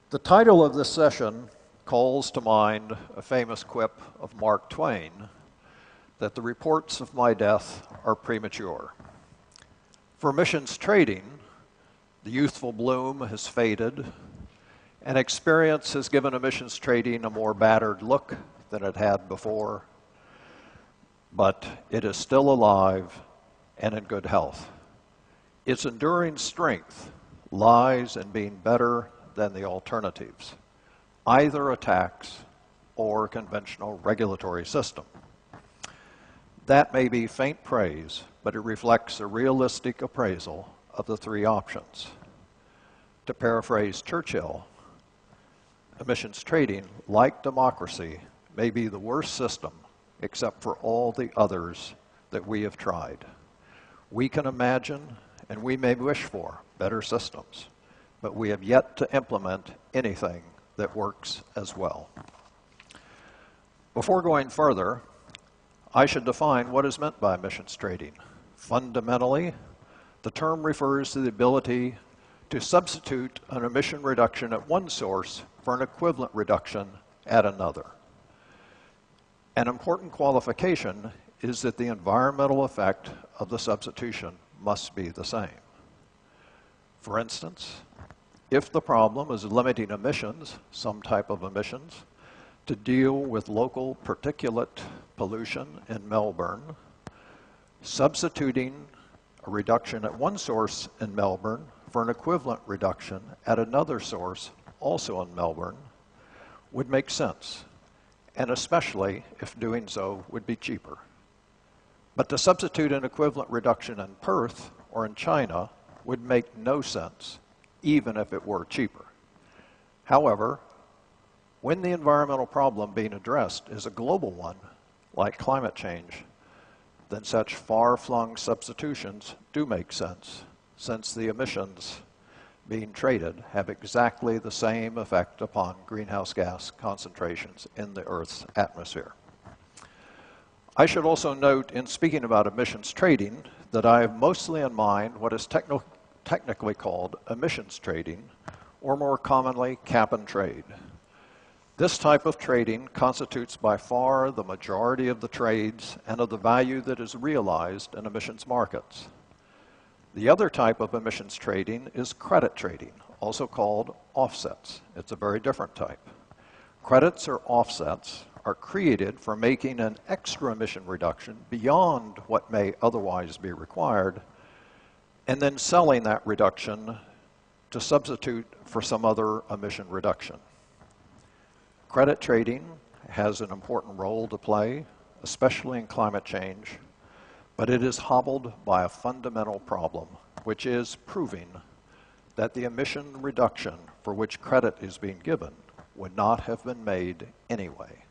The title of this session calls to mind a famous quip of Mark Twain that the reports of my death are premature. For emissions trading, the youthful bloom has faded, and experience has given emissions trading a more battered look than it had before, but it is still alive and in good health. Its enduring strength lies in being better than the alternatives, either a tax or conventional regulatory system. That may be faint praise, but it reflects a realistic appraisal of the three options. To paraphrase Churchill, emissions trading, like democracy, may be the worst system except for all the others that we have tried. We can imagine and we may wish for better systems, but we have yet to implement anything that works as well. Before going further, I should define what is meant by emissions trading. Fundamentally, the term refers to the ability to substitute an emission reduction at one source for an equivalent reduction at another. An important qualification is that the environmental effect of the substitution must be the same. For instance, if the problem is limiting emissions, some type of emissions, to deal with local particulate pollution in Melbourne, substituting a reduction at one source in Melbourne for an equivalent reduction at another source, also in Melbourne, would make sense, and especially if doing so would be cheaper. But to substitute an equivalent reduction in Perth or in China would make no sense, even if it were cheaper. However, when the environmental problem being addressed is a global one, like climate change, then such far-flung substitutions do make sense, since the emissions being traded have exactly the same effect upon greenhouse gas concentrations in the Earth's atmosphere. I should also note, in speaking about emissions trading, that I have mostly in mind what is technically called emissions trading, or more commonly, cap and trade. This type of trading constitutes by far the majority of the trades and of the value that is realized in emissions markets. The other type of emissions trading is credit trading, also called offsets. It's a very different type. Credits or offsets are created for making an extra emission reduction beyond what may otherwise be required, and then selling that reduction to substitute for some other emission reduction. Credit trading has an important role to play, especially in climate change, but it is hobbled by a fundamental problem, which is proving that the emission reduction for which credit is being given would not have been made anyway,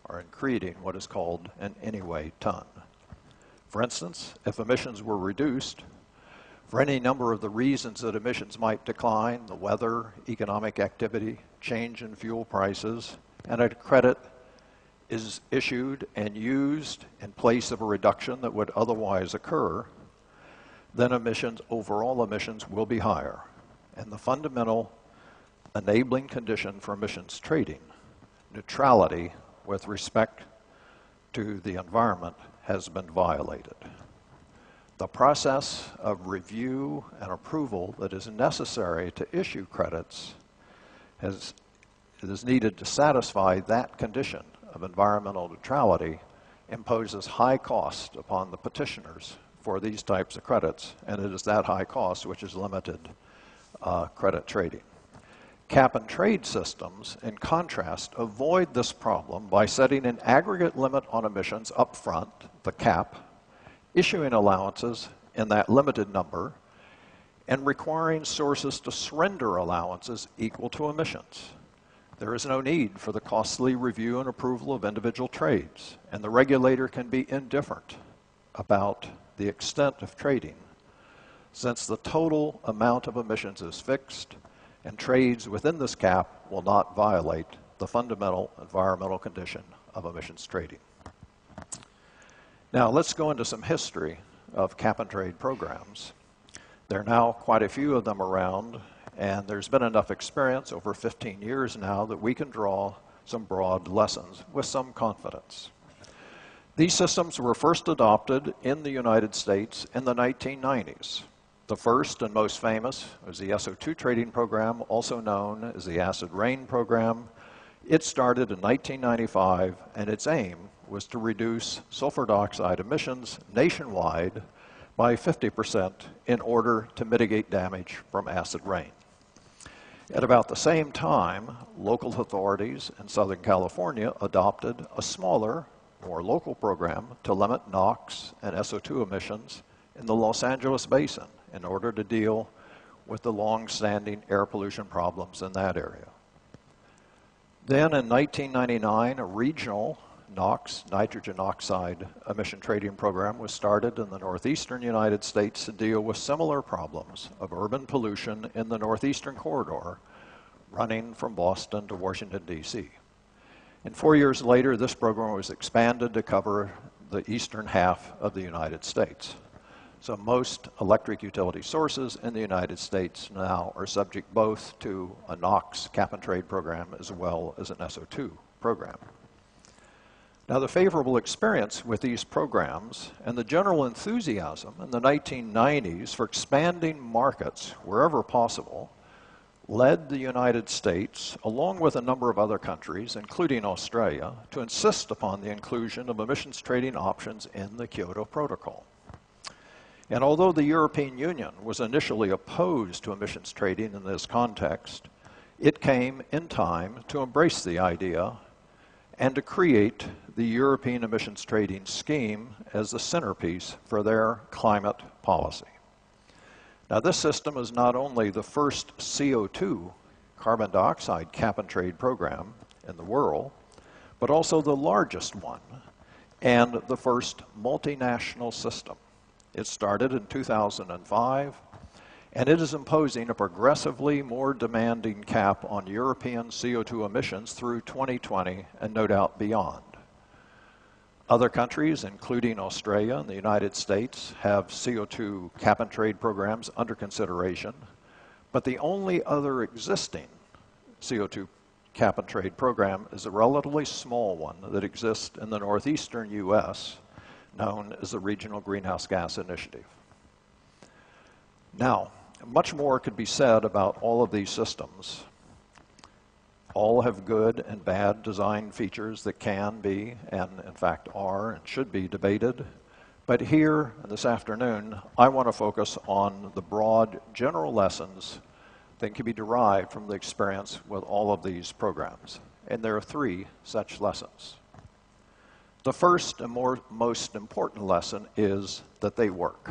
or in creating what is called an anyway ton. For instance, if emissions were reduced, for any number of the reasons that emissions might decline, the weather, economic activity, change in fuel prices, and a credit is issued and used in place of a reduction that would otherwise occur, then emissions, overall emissions, will be higher. And the fundamental enabling condition for emissions trading, neutrality with respect to the environment, has been violated. The process of review and approval that is necessary to issue credits is needed to satisfy that condition of environmental neutrality imposes high cost upon the petitioners for these types of credits, and it is that high cost which has limited credit trading. Cap and trade systems, in contrast, avoid this problem by setting an aggregate limit on emissions up front, the cap, issuing allowances in that limited number, and requiring sources to surrender allowances equal to emissions. There is no need for the costly review and approval of individual trades, and the regulator can be indifferent about the extent of trading, since the total amount of emissions is fixed, and trades within this cap will not violate the fundamental environmental condition of emissions trading. Now let's go into some history of cap and trade programs. There are now quite a few of them around, And there's been enough experience over 15 years now that we can draw some broad lessons with some confidence. These systems were first adopted in the United States in the 1990s. The first and most famous was the SO2 trading program, also known as the acid rain program. It started in 1995, and its aim was to reduce sulfur dioxide emissions nationwide by 50% in order to mitigate damage from acid rain. At about the same time, local authorities in Southern California adopted a smaller, more local program to limit NOx and SO2 emissions in the Los Angeles basin in order to deal with the long-standing air pollution problems in that area. Then in 1999, a regional NOx, nitrogen oxide emission trading program was started in the northeastern United States to deal with similar problems of urban pollution in the northeastern corridor running from Boston to Washington, D.C. And 4 years later, this program was expanded to cover the eastern half of the United States. So most electric utility sources in the United States now are subject both to a NOx cap and trade program as well as an SO2 program. Now, the favorable experience with these programs and the general enthusiasm in the 1990s for expanding markets wherever possible led the United States, along with a number of other countries, including Australia, to insist upon the inclusion of emissions trading options in the Kyoto Protocol. And although the European Union was initially opposed to emissions trading in this context, it came in time to embrace the idea and to create the European emissions trading scheme as the centerpiece for their climate policy. Now, this system is not only the first CO2, carbon dioxide cap and trade program in the world, but also the largest one and the first multinational system. It started in 2005, and it is imposing a progressively more demanding cap on European CO2 emissions through 2020 and no doubt beyond. Other countries, including Australia and the United States, have CO2 cap and trade programs under consideration, but the only other existing CO2 cap and trade program is a relatively small one that exists in the northeastern U.S., known as the Regional Greenhouse Gas Initiative. Now, much more could be said about all of these systems. All have good and bad design features that can be, and in fact are, and should be debated. But here, this afternoon, I want to focus on the broad general lessons that can be derived from the experience with all of these programs. And there are three such lessons. The first and most important lesson is that they work.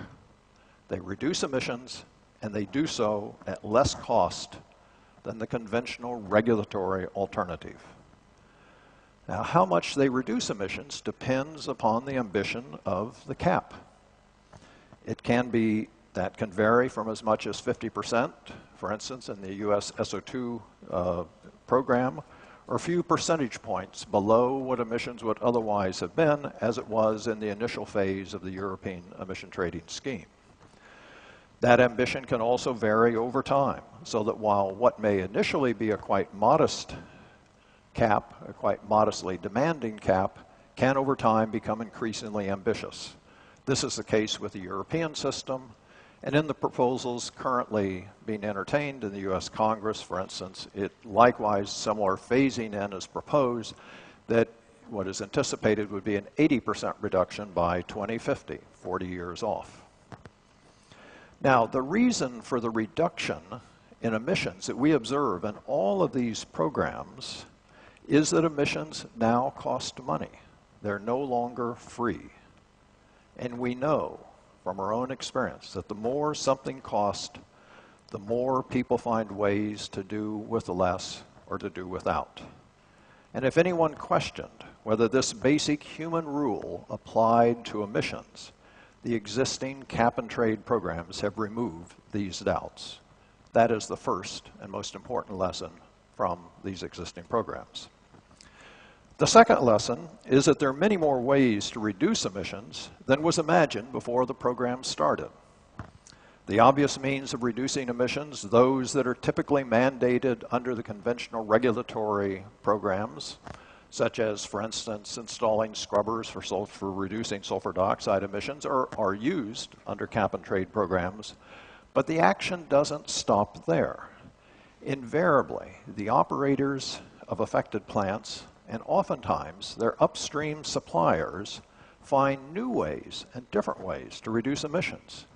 They reduce emissions, and they do so at less cost than the conventional regulatory alternative. Now, how much they reduce emissions depends upon the ambition of the cap. That can vary from as much as 50%, for instance, in the US SO2 program, or a few percentage points below what emissions would otherwise have been, as it was in the initial phase of the European emission trading scheme. That ambition can also vary over time, so that while what may initially be a quite modest cap, a quite modestly demanding cap, can over time become increasingly ambitious. This is the case with the European system, and in the proposals currently being entertained in the US Congress, for instance, it likewise similar phasing in is proposed that what is anticipated would be an 80% reduction by 2050, 40 years off. Now, the reason for the reduction in emissions that we observe in all of these programs is that emissions now cost money. They're no longer free. And we know from our own experience that the more something costs, the more people find ways to do with the less or to do without. And if anyone questioned whether this basic human rule applied to emissions, the existing cap and trade programs have removed these doubts. That is the first and most important lesson from these existing programs. The second lesson is that there are many more ways to reduce emissions than was imagined before the program started. The obvious means of reducing emissions, those that are typically mandated under the conventional regulatory programs, such as, for instance, installing scrubbers for reducing sulfur dioxide emissions, are used under cap-and-trade programs, but the action doesn't stop there. Invariably, the operators of affected plants, and oftentimes their upstream suppliers, find new ways and different ways to reduce emissions.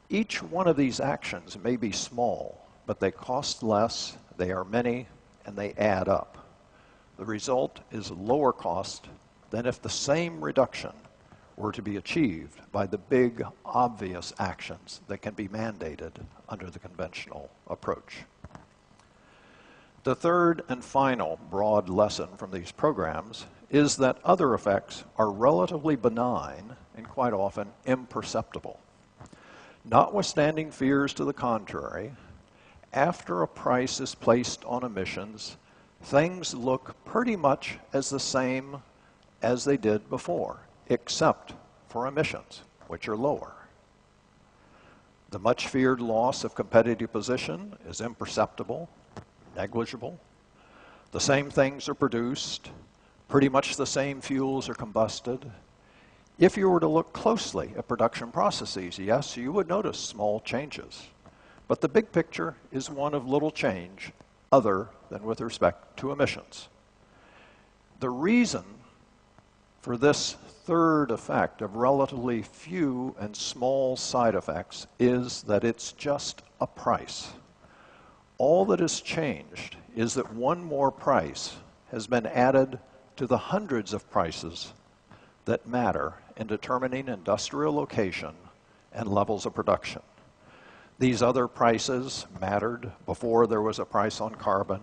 Each one of these actions may be small, but they cost less, they are many, and they add up. The result is lower cost than if the same reduction were to be achieved by the big, obvious actions that can be mandated under the conventional approach. The third and final broad lesson from these programs is that other effects are relatively benign and quite often imperceptible. Notwithstanding fears to the contrary, after a price is placed on emissions, things look pretty much as the same as they did before, except for emissions, which are lower. The much feared loss of competitive position is imperceptible, negligible. The same things are produced, pretty much the same fuels are combusted. If you were to look closely at production processes, yes, you would notice small changes. But the big picture is one of little change other than with respect to emissions. The reason for this third effect of relatively few and small side effects is that it's just a price. All that has changed is that one more price has been added to the hundreds of prices that matter in determining industrial location and levels of production. These other prices mattered before there was a price on carbon,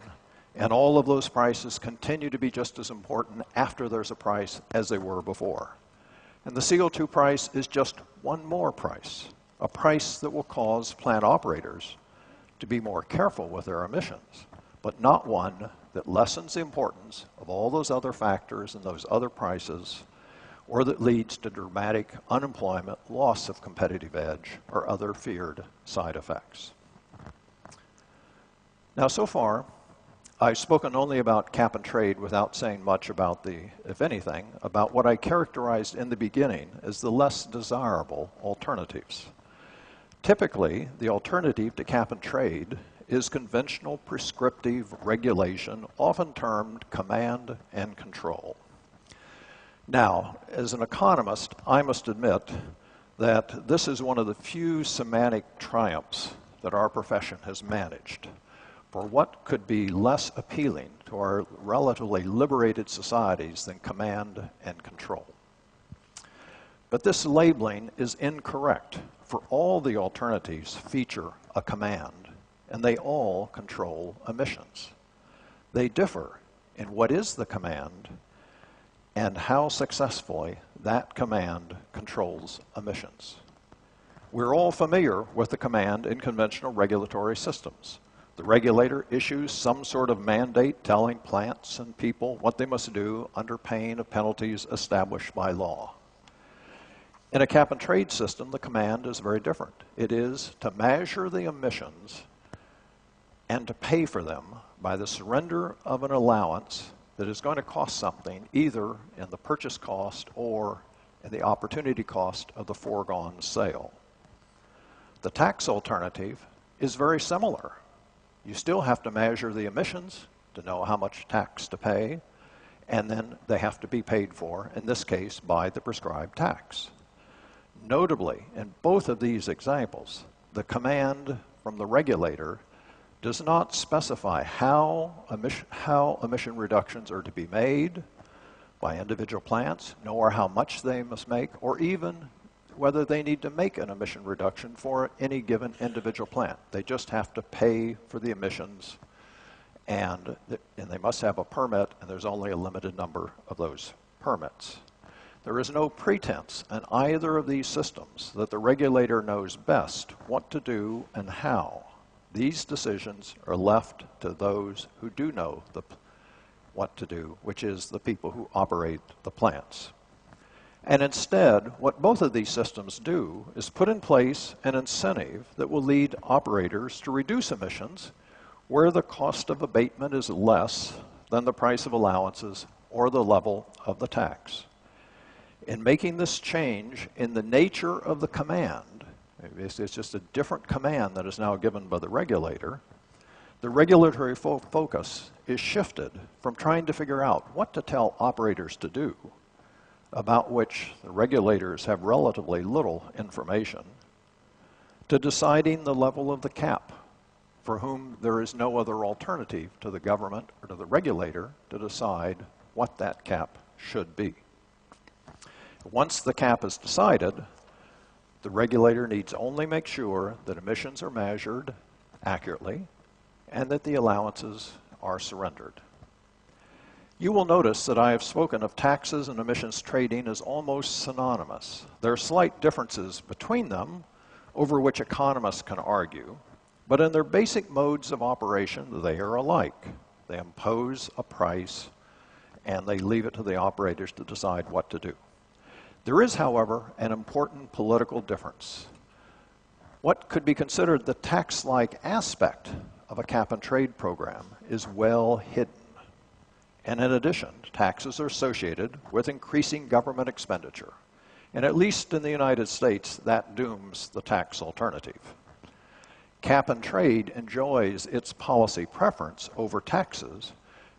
and all of those prices continue to be just as important after there's a price as they were before. And the CO2 price is just one more price, a price that will cause plant operators to be more careful with their emissions, but not one that lessens the importance of all those other factors and those other prices, or that leads to dramatic unemployment, loss of competitive edge, or other feared side effects. Now, so far, I've spoken only about cap and trade without saying much about if anything, about what I characterized in the beginning as the less desirable alternatives. Typically, the alternative to cap and trade is conventional prescriptive regulation, often termed command and control. Now, as an economist, I must admit that this is one of the few semantic triumphs that our profession has managed. For what could be less appealing to our relatively liberated societies than command and control? But this labeling is incorrect, for all the alternatives feature a command, and they all control emissions. They differ in what is the command and how successfully that command controls emissions. We're all familiar with the command in conventional regulatory systems. The regulator issues some sort of mandate telling plants and people what they must do under pain of penalties established by law. In a cap and trade system, the command is very different. It is to measure the emissions and to pay for them by the surrender of an allowance that is going to cost something, either in the purchase cost or in the opportunity cost of the foregone sale. The tax alternative is very similar. You still have to measure the emissions to know how much tax to pay, and then they have to be paid for, in this case, by the prescribed tax. Notably, in both of these examples, the command from the regulator does not specify how emission reductions are to be made by individual plants, nor how much they must make, or even whether they need to make an emission reduction for any given individual plant. They just have to pay for the emissions, and they must have a permit, and there's only a limited number of those permits. There is no pretense in either of these systems that the regulator knows best what to do and how. These decisions are left to those who do know what to do, which is the people who operate the plants. And instead, what both of these systems do is put in place an incentive that will lead operators to reduce emissions where the cost of abatement is less than the price of allowances or the level of the tax. In making this change in the nature of the command, it's just a different command that is now given by the regulator, the regulatory focus is shifted from trying to figure out what to tell operators to do, about which the regulators have relatively little information, to deciding the level of the cap, for whom there is no other alternative to the government or to the regulator to decide what that cap should be. Once the cap is decided, the regulator needs only make sure that emissions are measured accurately and that the allowances are surrendered. You will notice that I have spoken of taxes and emissions trading as almost synonymous. There are slight differences between them over which economists can argue, but in their basic modes of operation, they are alike. They impose a price and they leave it to the operators to decide what to do. There is, however, an important political difference. What could be considered the tax-like aspect of a cap-and-trade program is well hidden. And in addition, taxes are associated with increasing government expenditure. And at least in the United States, that dooms the tax alternative. Cap-and-trade enjoys its policy preference over taxes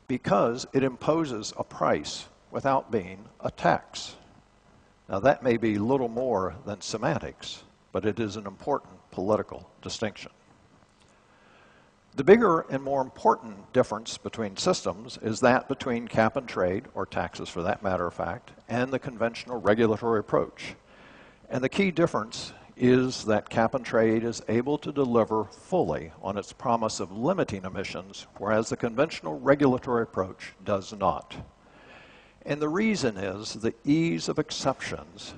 because it imposes a price without being a tax. Now that may be little more than semantics, but it is an important political distinction. The bigger and more important difference between systems is that between cap and trade, or taxes for that matter of fact, and the conventional regulatory approach. And the key difference is that cap and trade is able to deliver fully on its promise of limiting emissions, whereas the conventional regulatory approach does not. And the reason is the ease of exceptions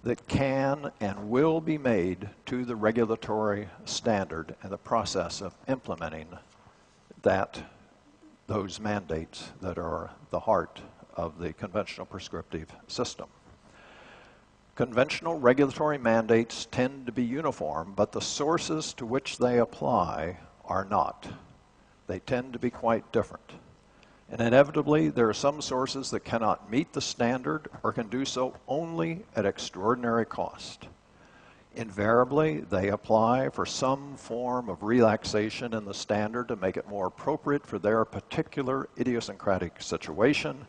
that can and will be made to the regulatory standard and the process of implementing those mandates that are the heart of the conventional prescriptive system. Conventional regulatory mandates tend to be uniform, but the sources to which they apply are not. They tend to be quite different. And inevitably, there are some sources that cannot meet the standard or can do so only at extraordinary cost. Invariably, they apply for some form of relaxation in the standard to make it more appropriate for their particular idiosyncratic situation.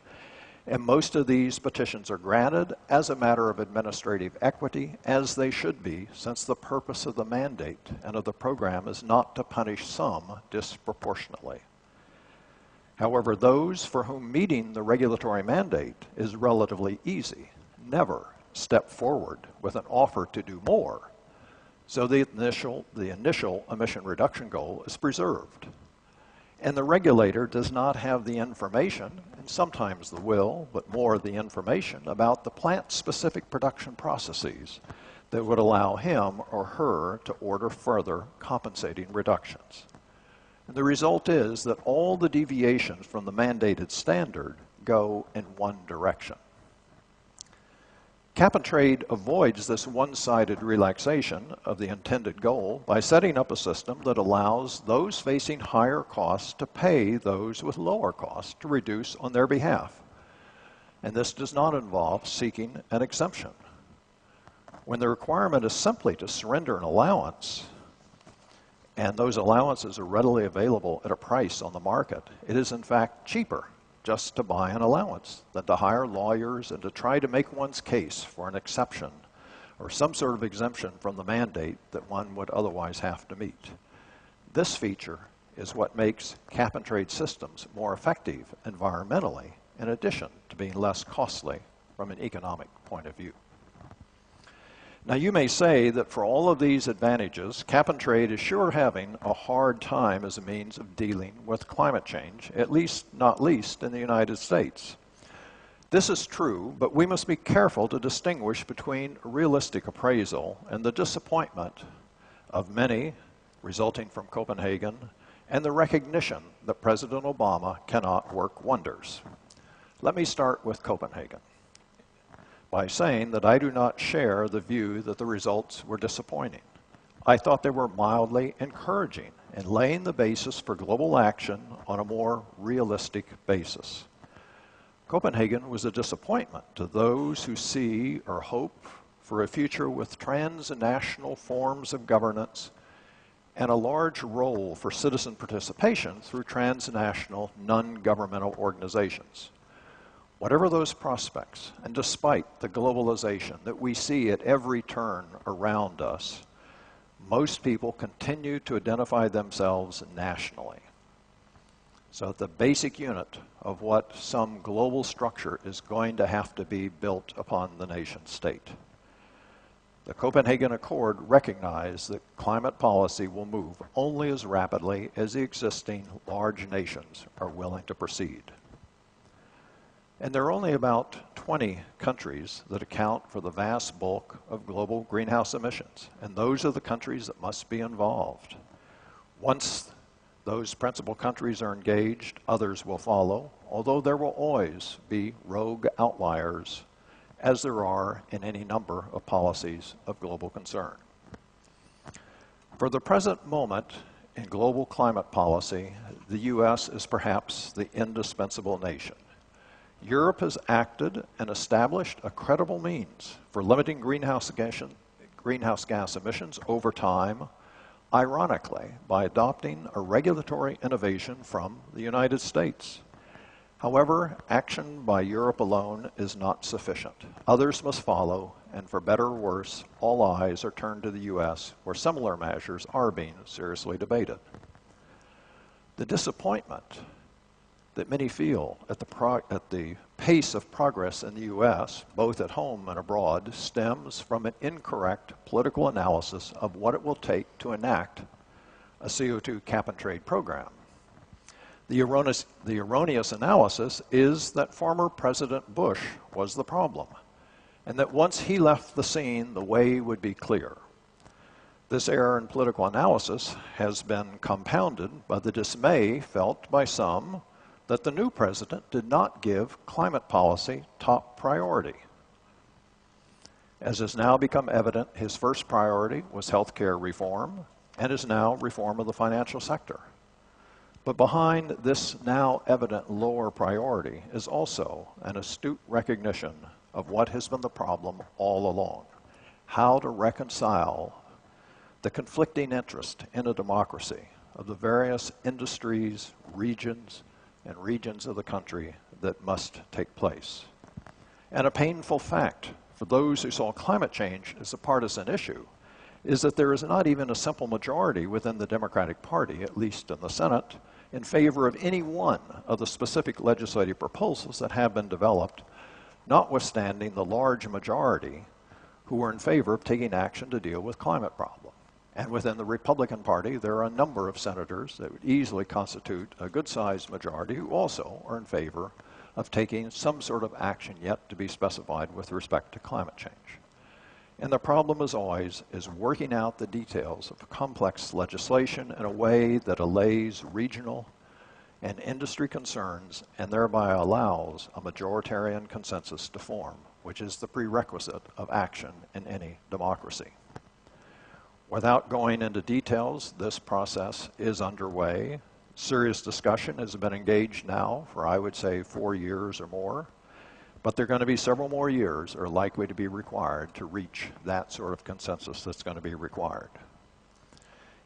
And most of these petitions are granted as a matter of administrative equity, as they should be, since the purpose of the mandate and of the program is not to punish some disproportionately. However, those for whom meeting the regulatory mandate is relatively easy never step forward with an offer to do more, so the initial emission reduction goal is preserved. And the regulator does not have the information, and sometimes the will, but more the information about the plant-specific production processes that would allow him or her to order further compensating reductions. And the result is that all the deviations from the mandated standard go in one direction. Cap and trade avoids this one-sided relaxation of the intended goal by setting up a system that allows those facing higher costs to pay those with lower costs to reduce on their behalf. And this does not involve seeking an exemption. When the requirement is simply to surrender an allowance, and those allowances are readily available at a price on the market, it is in fact cheaper just to buy an allowance than to hire lawyers and to try to make one's case for an exception or some sort of exemption from the mandate that one would otherwise have to meet. This feature is what makes cap and trade systems more effective environmentally, in addition to being less costly from an economic point of view. Now you may say that for all of these advantages, cap and trade is sure having a hard time as a means of dealing with climate change, at least not least in the United States. This is true, but we must be careful to distinguish between realistic appraisal and the disappointment of many resulting from Copenhagen and the recognition that President Obama cannot work wonders. Let me start with Copenhagen. by saying that I do not share the view that the results were disappointing. I thought they were mildly encouraging and laying the basis for global action on a more realistic basis. Copenhagen was a disappointment to those who see or hope for a future with transnational forms of governance and a large role for citizen participation through transnational non-governmental organizations. Whatever those prospects, and despite the globalization that we see at every turn around us, most people continue to identify themselves nationally. So the basic unit of what some global structure is going to have to be built upon the nation state. The Copenhagen Accord recognized that climate policy will move only as rapidly as the existing large nations are willing to proceed. And there are only about 20 countries that account for the vast bulk of global greenhouse emissions, and those are the countries that must be involved. Once those principal countries are engaged, others will follow, although there will always be rogue outliers, as there are in any number of policies of global concern. For the present moment in global climate policy, the U.S. is perhaps the indispensable nation. Europe has acted and established a credible means for limiting greenhouse gas emissions over time, ironically, by adopting a regulatory innovation from the United States. However, action by Europe alone is not sufficient. Others must follow, and for better or worse, all eyes are turned to the U.S., where similar measures are being seriously debated. The disappointment that many feel at the pace of progress in the U.S., both at home and abroad, stems from an incorrect political analysis of what it will take to enact a CO2 cap-and-trade program. The erroneous analysis is that former President Bush was the problem, and that once he left the scene, the way would be clear. This error in political analysis has been compounded by the dismay felt by some that the new president did not give climate policy top priority. As has now become evident, his first priority was healthcare reform, and is now reform of the financial sector. But behind this now evident lower priority is also an astute recognition of what has been the problem all along: how to reconcile the conflicting interest in a democracy of the various industries, regions of the country that must take place. And a painful fact for those who saw climate change as a partisan issue is that there is not even a simple majority within the Democratic Party, at least in the Senate, in favor of any one of the specific legislative proposals that have been developed, notwithstanding the large majority who are in favor of taking action to deal with climate problem. And within the Republican Party, there are a number of senators that would easily constitute a good-sized majority who also are in favor of taking some sort of action yet to be specified with respect to climate change. And the problem, as always, is working out the details of complex legislation in a way that allays regional and industry concerns and thereby allows a majoritarian consensus to form, which is the prerequisite of action in any democracy. Without going into details, this process is underway. Serious discussion has been engaged now for, I would say, 4 years or more. But there are going to be several more years are likely to be required to reach that sort of consensus that's going to be required.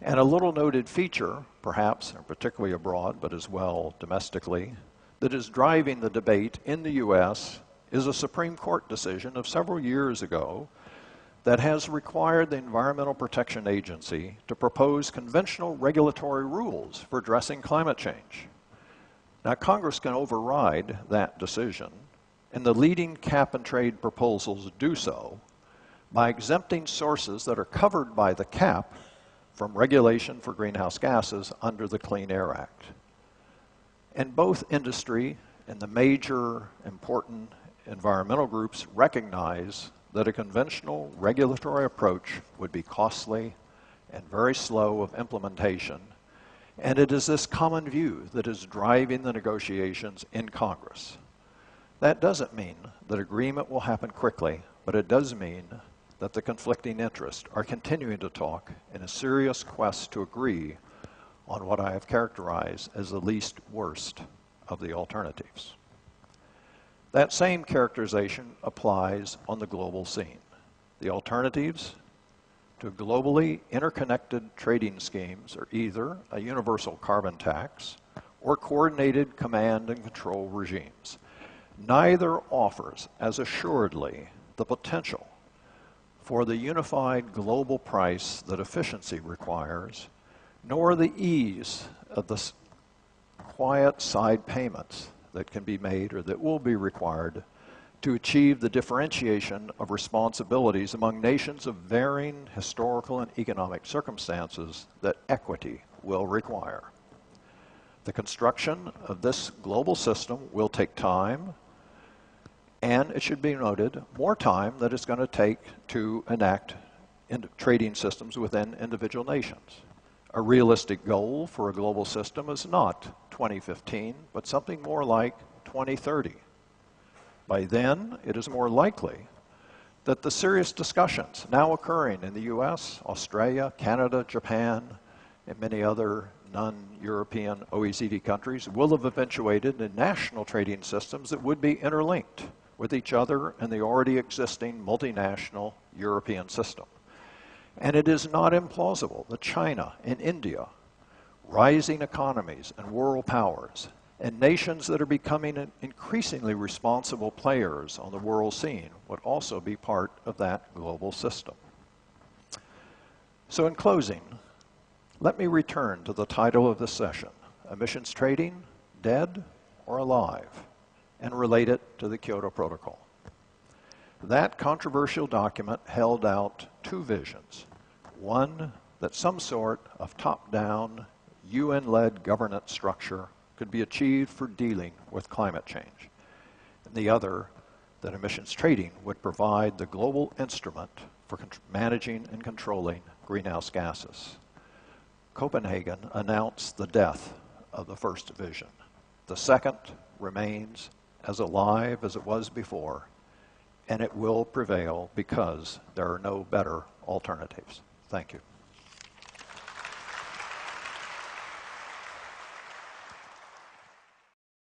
And a little noted feature, perhaps, and particularly abroad, but as well domestically, that is driving the debate in the U.S. is a Supreme Court decision of several years ago that has required the Environmental Protection Agency to propose conventional regulatory rules for addressing climate change. Now, Congress can override that decision, and the leading cap-and-trade proposals do so by exempting sources that are covered by the cap from regulation for greenhouse gases under the Clean Air Act. And both industry and the major important environmental groups recognize that a conventional regulatory approach would be costly and very slow of implementation, and it is this common view that is driving the negotiations in Congress. That doesn't mean that agreement will happen quickly, but it does mean that the conflicting interests are continuing to talk in a serious quest to agree on what I have characterized as the least worst of the alternatives. That same characterization applies on the global scene. The alternatives to globally interconnected trading schemes are either a universal carbon tax or coordinated command and control regimes. Neither offers as assuredly the potential for the unified global price that efficiency requires, nor the ease of the quiet side payments that can be made or that will be required to achieve the differentiation of responsibilities among nations of varying historical and economic circumstances that equity will require. The construction of this global system will take time, and it should be noted, more time than it's going to take to enact trading systems within individual nations. A realistic goal for a global system is not 2015, but something more like 2030. By then, it is more likely that the serious discussions now occurring in the US, Australia, Canada, Japan, and many other non-European OECD countries will have eventuated in national trading systems that would be interlinked with each other and the already existing multinational European system. And it is not implausible that China and India, rising economies and world powers, and nations that are becoming increasingly responsible players on the world scene would also be part of that global system. So in closing, let me return to the title of this session, Emissions Trading, Dead or Alive, and relate it to the Kyoto Protocol. That controversial document held out two visions. One, that some sort of top-down, UN-led governance structure could be achieved for dealing with climate change. And the other, that emissions trading would provide the global instrument for managing and controlling greenhouse gases. Copenhagen announced the death of the first vision. The second remains as alive as it was before, and it will prevail because there are no better alternatives. Thank you.